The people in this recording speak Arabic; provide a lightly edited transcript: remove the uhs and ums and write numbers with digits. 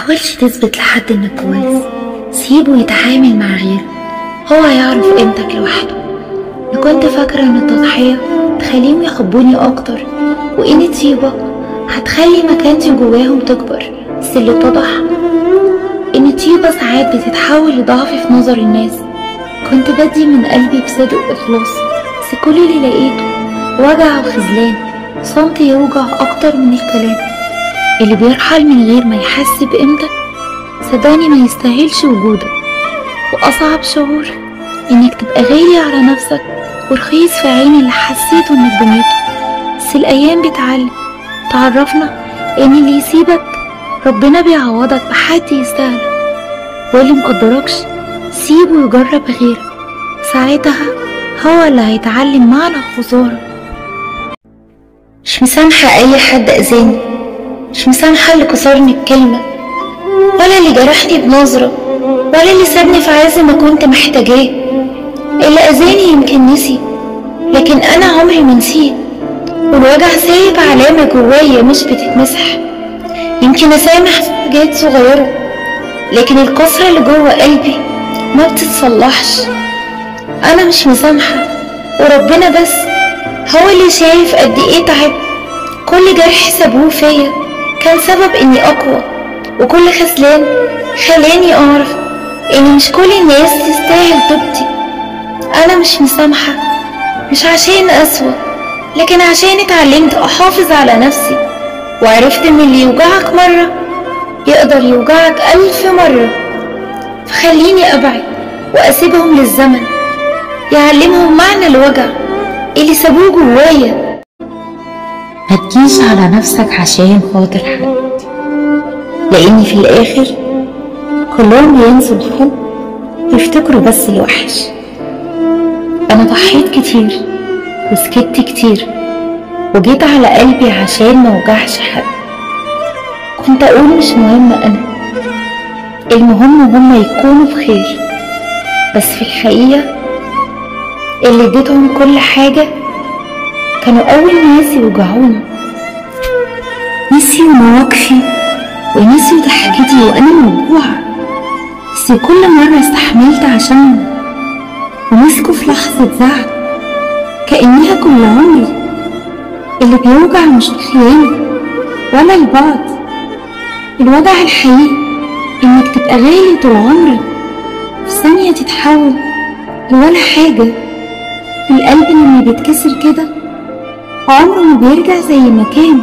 تحاولش تثبت لحد انك كويس، سيبه يتعامل مع غيره، هو هيعرف قيمتك لوحده. انا كنت فاكرة ان التضحية تخليهم يحبوني اكتر، وان طيبة هتخلي مكانتي جواهم تكبر، بس اللي اتضح ان طيبة ساعات بتتحول لضعفي في نظر الناس. كنت بدي من قلبي بصدق واخلاص، بس كل اللي لقيته وجع وخذلان، صمت يوجع اكتر من الكلام. اللي بيرحل من غير ما يحس بقيمتك صدقني ما يستاهلش وجودك. واصعب شعور انك تبقى غالي على نفسك ورخيص في عين اللي حسيته انك بنيته. بس الايام بتعلم تعرفنا ان اللي يسيبك ربنا بيعوضك بحد يستاهلك، واللي مقدركش سيبه يجرب غيرك، ساعتها هو اللي هيتعلم معنى الخسارة. مش مسامحة اي حد اذاني، مش مسامحة اللي كسرني بكلمة، ولا اللي جرحني بنظرة، ولا اللي سابني في عز ما كنت محتاجاه. اللي اذاني يمكن نسي، لكن انا عمري ما نسيت، والوجع سايب علامة جوايا مش بتتمسح. يمكن اسامح في حاجات صغيرة، لكن الكسرة اللي جوا قلبي ما بتتصلحش. انا مش مسامحة، وربنا بس هو اللي شايف قد ايه تعب. كل جرح سابوه فيا كان سبب اني اقوى، وكل خذلان خلاني اعرف ان مش كل الناس تستاهل طيبتي. انا مش مسامحة مش عشان اسوأ، لكن عشان اتعلمت احافظ على نفسي، وعرفت ان اللي يوجعك مرة يقدر يوجعك 1000 مرة. فخليني ابعد واسيبهم للزمن يعلمهم معنى الوجع اللي سابوه جوايا. متجيش على نفسك عشان خاطر حد، لاني في الاخر كلهم بينسوا الحب ويفتكروا بس الوحش. انا ضحيت كتير وسكت كتير، وجيت على قلبي عشان موجعش حد. كنت اقول مش مهم انا، المهم هما يكونوا بخير، بس في الحقيقة اللي اديتهم كل حاجة كانوا اول ناس يوجعوني. نسيوا مواقفي ونسيوا ضحكتي وانا موجوعة، بس كل مرة استحملت عشانهم، ومسكوا في لحظة زعل كأنها كل عمري. اللي بيوجع مش الخيانة ولا البعد، الوجع الحقيقي انك تبقى غالي طول عمرك، في ثانية تتحول لولا حاجة. القلب لما بيتكسر كده عمره ما بيرجع زي ما كان.